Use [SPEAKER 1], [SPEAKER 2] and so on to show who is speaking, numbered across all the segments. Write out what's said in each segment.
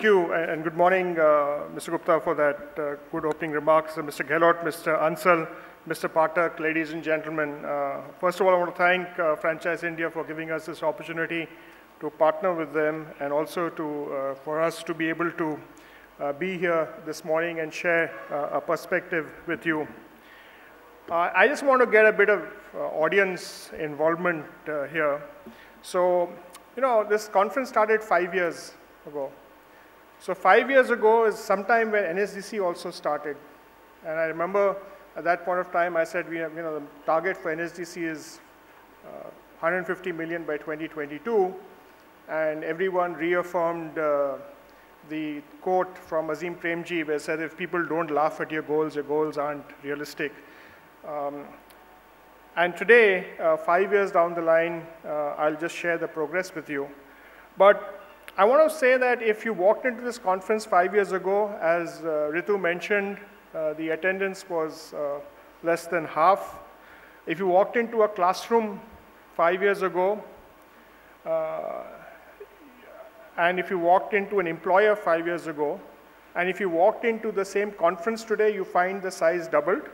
[SPEAKER 1] Thank you, and good morning, Mr. Gupta, for that good opening remarks. Mr. Gehlot, Mr. Ansal, Mr. Pathak, ladies and gentlemen. First of all, I want to thank Franchise India for giving us this opportunity to partner with them and also for us to be able to be here this morning and share a perspective with you. I just want to get a bit of audience involvement here. So, this conference started 5 years ago. So 5 years ago is sometime when NSDC also started. And I remember at that point of time, I said, the target for NSDC is 150 million by 2022. And everyone reaffirmed the quote from Azim Premji, where it said, if people don't laugh at your goals aren't realistic. And today, 5 years down the line, I'll just share the progress with you. But I want to say that if you walked into this conference 5 years ago, as Ritu mentioned, the attendance was less than half. If you walked into a classroom 5 years ago, and if you walked into an employer 5 years ago, and if you walked into the same conference today, you find the size doubled.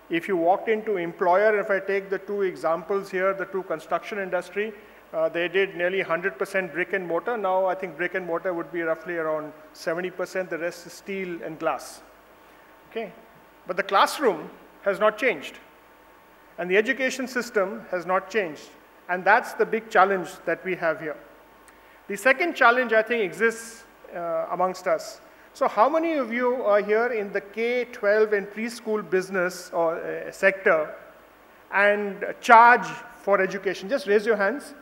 [SPEAKER 1] If you walked into employer, if I take the two examples here, the two construction industry, they did nearly 100% brick and mortar. Now I think brick and mortar would be roughly around 70%. The rest is steel and glass. Okay, but the classroom has not changed, and the education system has not changed, and that's the big challenge that we have here. The second challenge I think exists amongst us. So how many of you are here in the K-12 and preschool business or sector and charge for education? Just raise your hands.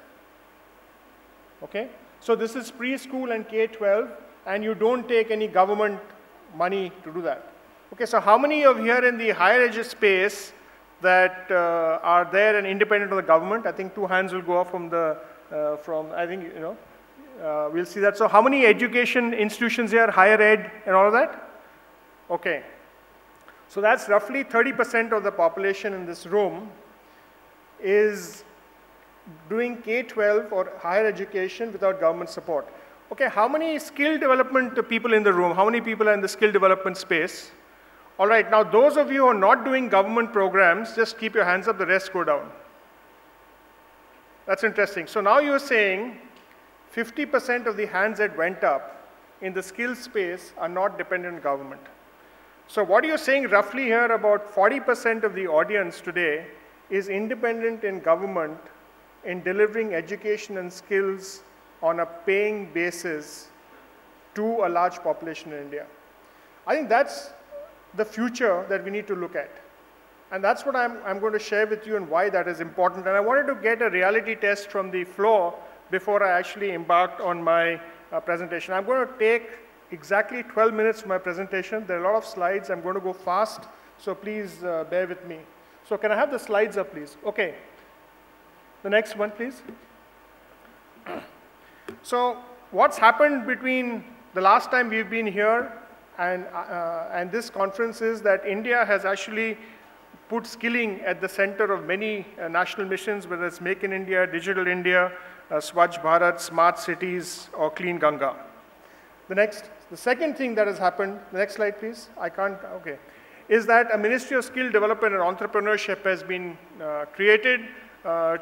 [SPEAKER 1] Okay, so this is preschool and K-12, and you don't take any government money to do that. Okay, so how many of here in the higher education space that are there and independent of the government? I think two hands will go up from the, we'll see that. So how many education institutions here, higher ed and all of that? Okay, so that's roughly 30% of the population in this room is doing K-12 or higher education without government support. Okay, how many skill development people in the room? How many people are in the skill development space? All right, now those of you who are not doing government programs, just keep your hands up, the rest go down. That's interesting. So now you're saying 50% of the hands that went up in the skill space are not dependent on government. So what you're saying roughly here, about 40% of the audience today is independent in government in delivering education and skills on a paying basis to a large population in India. I think that's the future that we need to look at. And that's what I'm going to share with you and why that is important. And I wanted to get a reality test from the floor before I actually embarked on my presentation. I'm going to take exactly 12 minutes for my presentation. There are a lot of slides. I'm going to go fast, so please bear with me. So can I have the slides up, please? Okay. The next one, please. So what's happened between the last time we've been here and this conference is that India has actually put skilling at the center of many national missions, whether it's Make in India, Digital India, Swachh Bharat, Smart Cities, or Clean Ganga. The second thing that has happened, the next slide please, is that a Ministry of Skill Development and Entrepreneurship has been created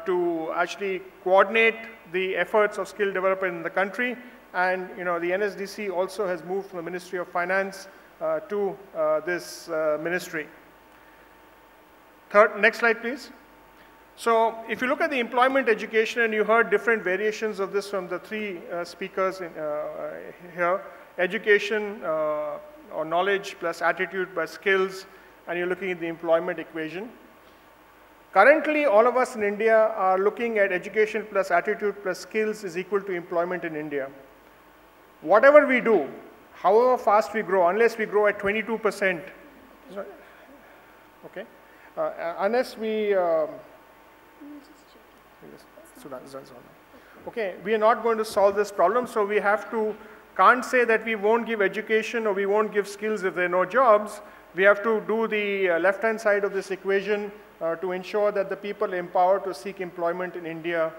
[SPEAKER 1] to actually coordinate the efforts of skill development in the country. And the NSDC also has moved from the Ministry of Finance to this ministry. Next slide please. So if you look at the employment education, and you heard different variations of this from the three speakers here, education or knowledge plus attitude plus skills, and you're looking at the employment equation. Currently, all of us in India are looking at education plus attitude plus skills is equal to employment in India. Whatever we do, however fast we grow, unless we grow at 22%, okay, unless we, okay, we are not going to solve this problem, so we can't say that we won't give education or we won't give skills if there are no jobs. We have to do the left-hand side of this equation to ensure that the people are empowered to seek employment in India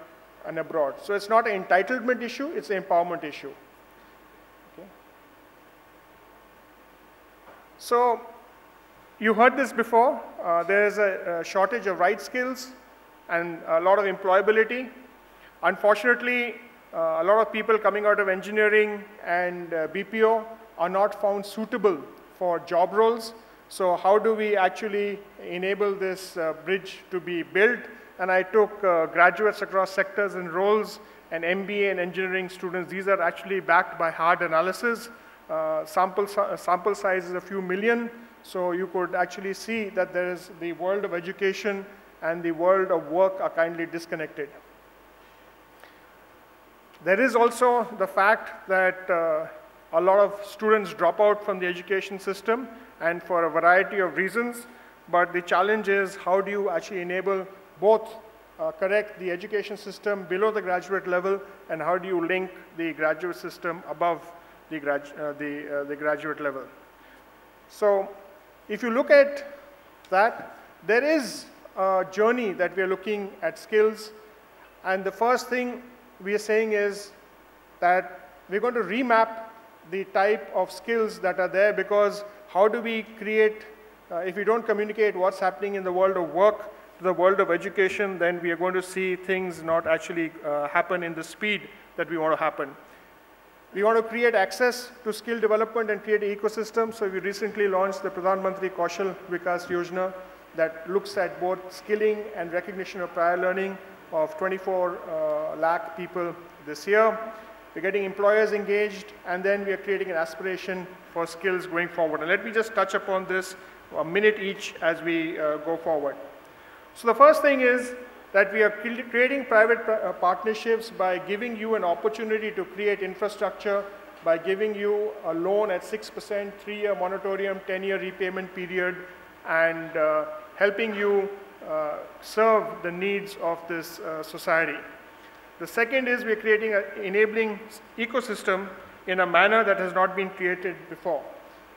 [SPEAKER 1] and abroad. So it's not an entitlement issue, it's an empowerment issue. Okay. So you heard this before. There is a shortage of right skills and a lot of employability. Unfortunately, a lot of people coming out of engineering and BPO are not found suitable for job roles. So how do we actually enable this bridge to be built? And I took graduates across sectors and roles and MBA and engineering students. These are actually backed by hard analysis. Sample size is a few million. So you could actually see that there is the world of education and the world of work are kindly disconnected. There is also the fact that a lot of students drop out from the education system and for a variety of reasons, but the challenge is how do you actually enable both correct the education system below the graduate level and how do you link the graduate system above the graduate level. So if you look at that, there is a journey that we are looking at skills, and the first thing we are saying is that we're going to remap the type of skills that are there, because how do we create, if we don't communicate what's happening in the world of work to the world of education, then we are going to see things not actually happen in the speed that we want to happen. We want to create access to skill development and create an ecosystem. So we recently launched the Pradhan Mantri Kaushal Vikas Yojana that looks at both skilling and recognition of prior learning of 24 lakh people this year. We're getting employers engaged, and then we are creating an aspiration for skills going forward. And let me just touch upon this a minute each as we go forward. So the first thing is that we are creating private partnerships by giving you an opportunity to create infrastructure, by giving you a loan at 6%, 3-year moratorium, 10-year repayment period, and helping you serve the needs of this society. The second is we're creating an enabling ecosystem in a manner that has not been created before.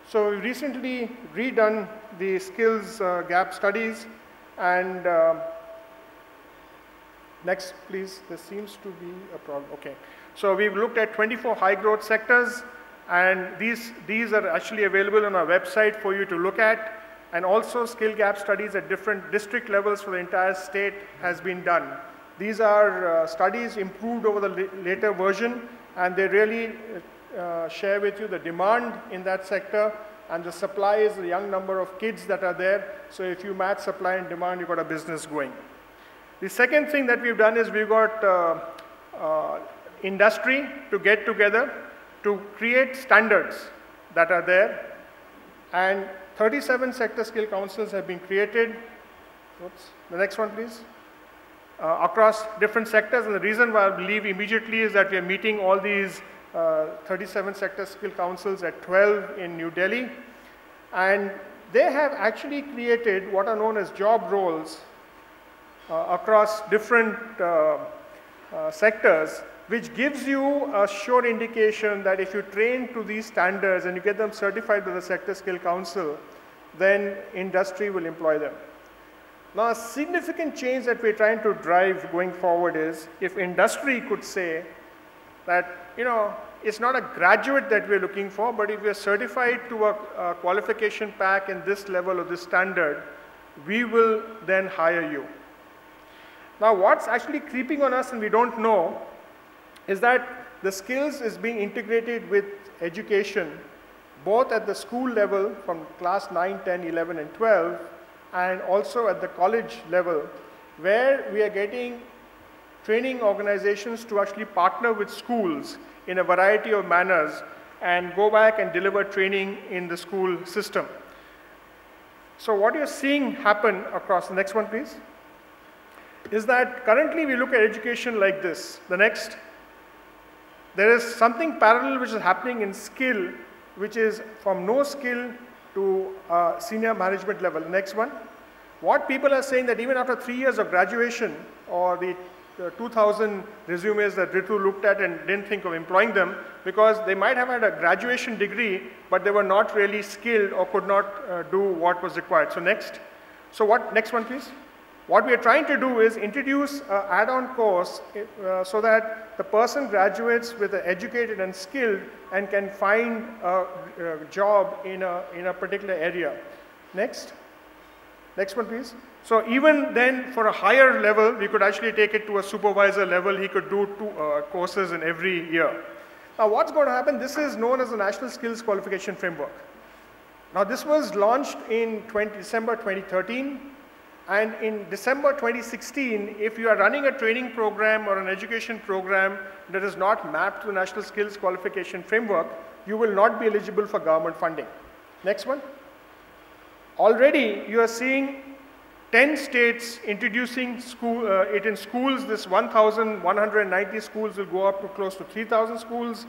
[SPEAKER 1] So we recently redone the skills gap studies, and next please, there seems to be a problem, okay. So we've looked at 24 high growth sectors, and these are actually available on our website for you to look at, and also skill gap studies at different district levels for the entire state has been done. These are studies improved over the later version, and they really share with you the demand in that sector, and the supply is the young number of kids that are there. So if you match supply and demand, you've got a business going. The second thing that we've done is we've got industry to get together to create standards that are there, and 37 sector skill councils have been created. Oops. The next one, please. Across different sectors, and the reason why I leave immediately is that we are meeting all these 37 sector skill councils at 12 in New Delhi, and they have actually created what are known as job roles across different sectors, which gives you a sure indication that if you train to these standards and you get them certified by the Sector Skill Council, then industry will employ them. Now, a significant change that we're trying to drive going forward is if industry could say that, you know, it's not a graduate that we're looking for, but if we're certified to a qualification pack in this level or this standard, we will then hire you. Now, what's actually creeping on us and we don't know is that the skills is being integrated with education, both at the school level from class 9, 10, 11, and 12, and also at the college level, where we are getting training organizations to actually partner with schools in a variety of manners and go back and deliver training in the school system. So what you're seeing happen across, the next one please, is that currently we look at education like this. The next, there is something parallel which is happening in skill, which is from no skill to senior management level. The next one, what people are saying that even after 3 years of graduation, or the 2,000 resumes that Ritu looked at and didn't think of employing them, because they might have had a graduation degree, but they were not really skilled or could not do what was required. So next. So what, next one please. What we are trying to do is introduce an add-on course so that the person graduates with an educated and skilled and can find a job in a particular area. Next. Next one, please. So even then, for a higher level, we could actually take it to a supervisor level. He could do 2 courses in every year. Now, what's going to happen? This is known as the National Skills Qualification Framework. Now, this was launched in December 2013. And in December 2016, if you are running a training program or an education program that is not mapped to the National Skills Qualification Framework, you will not be eligible for government funding. Next one. Already, you are seeing 10 states introducing it in schools. This 1,190 schools will go up to close to 3,000 schools.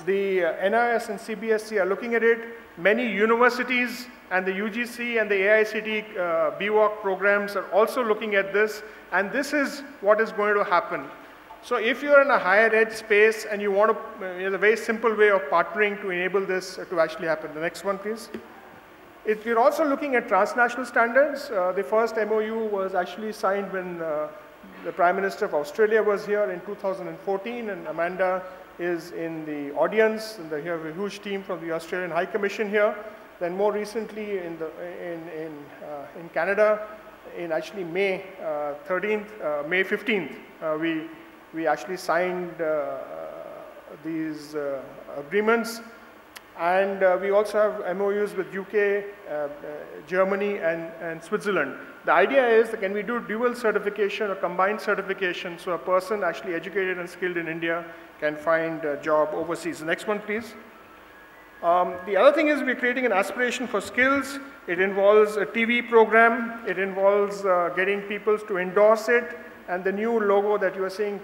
[SPEAKER 1] The NIS and CBSE are looking at it. Many universities and the UGC and the AICTE BWOC programs are also looking at this, and this is what is going to happen. So if you're in a higher ed space and you want to, there's a very simple way of partnering to enable this to actually happen. The next one, please. If you're also looking at transnational standards, the first MOU was actually signed when the Prime Minister of Australia was here in 2014, and Amanda is in the audience, and we have a huge team from the Australian High Commission here. Then more recently in Canada, in actually May 15th, we actually signed these agreements. And we also have MOUs with UK, Germany, and Switzerland. The idea is that can we do dual certification or combined certification so a person actually educated and skilled in India can find a job overseas. The next one, please. The other thing is we're creating an aspiration for skills. It involves a TV program. It involves getting people to endorse it. And the new logo that you are seeing,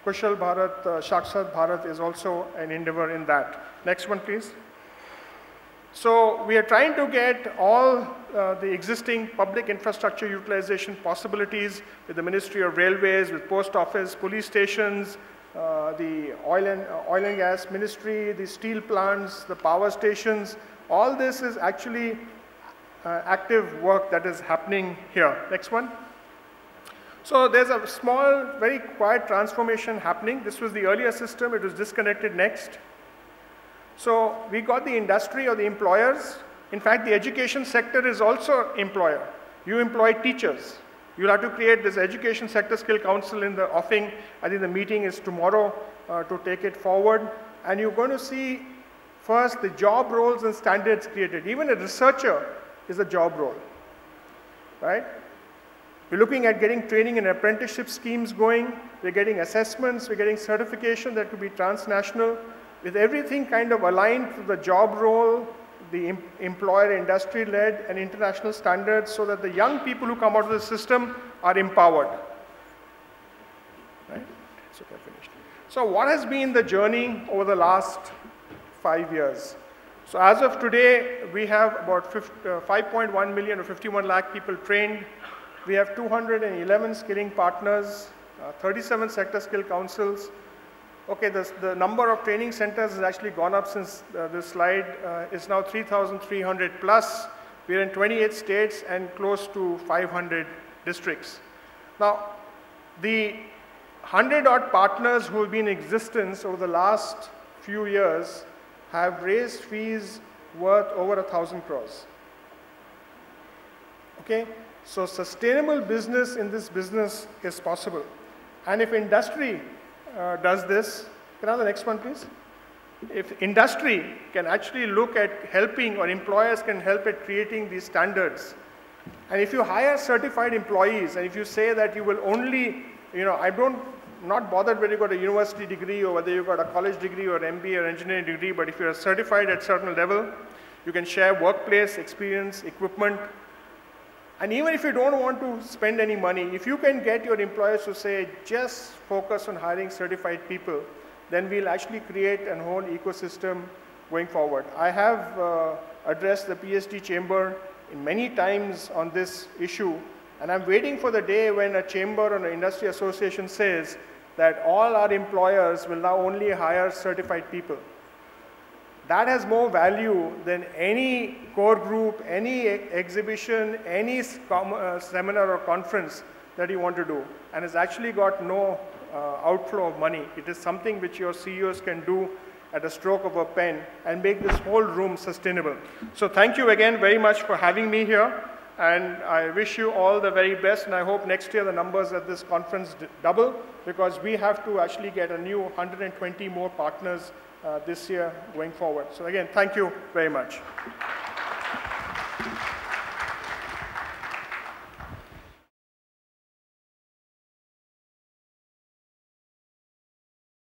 [SPEAKER 1] Kushal Bharat, Shakshat Bharat, is also an endeavor in that. Next one, please. So we are trying to get all the existing public infrastructure utilization possibilities with the Ministry of Railways, with Post Office, police stations, the oil and gas ministry, the steel plants, the power stations. All this is actually active work that is happening here. Next one. So there's a small, very quiet transformation happening. This was the earlier system. It was disconnected next. So we got the industry or the employers. In fact, the education sector is also employer. You employ teachers. You'll have to create this Education Sector Skill Council in the offing. I think the meeting is tomorrow to take it forward. And you're going to see first the job roles and standards created. Even a researcher is a job role, right? We're looking at getting training and apprenticeship schemes going. We're getting assessments. We're getting certification that could be transnational, with everything kind of aligned to the job role, the employer industry-led and international standards, so that the young people who come out of the system are empowered. Right? So, so what has been the journey over the last 5 years? So as of today, we have about 5.1 million or 51 lakh people trained. We have 211 skilling partners, 37 sector skill councils. Okay, the number of training centers has actually gone up since this slide. It's now 3,300 plus. We're in 28 states and close to 500 districts. Now, the 100-odd partners who have been in existence over the last few years have raised fees worth over 1,000 crores. Okay, so sustainable business in this business is possible. And if industry does this, can I have the next one, please? If industry can actually look at helping, or employers can help at creating these standards, and if you hire certified employees, and if you say that you will only, not bothered whether you got a university degree or whether you got a college degree or MBA or engineering degree, but if you are certified at certain level, you can share workplace experience, equipment. And even if you don't want to spend any money, if you can get your employers to say, just focus on hiring certified people, then we'll actually create a whole ecosystem going forward. I have addressed the PhD chamber in many times on this issue, and I'm waiting for the day when a chamber or an industry association says that all our employers will now only hire certified people. That has more value than any core group, any exhibition, any seminar or conference that you want to do. And it's actually got no outflow of money. It is something which your CEOs can do at a stroke of a pen and make this whole room sustainable. So thank you again very much for having me here. And I wish you all the very best, and I hope next year the numbers at this conference double, because we have to actually get a new 120 more partners this year going forward. So again, thank you very much.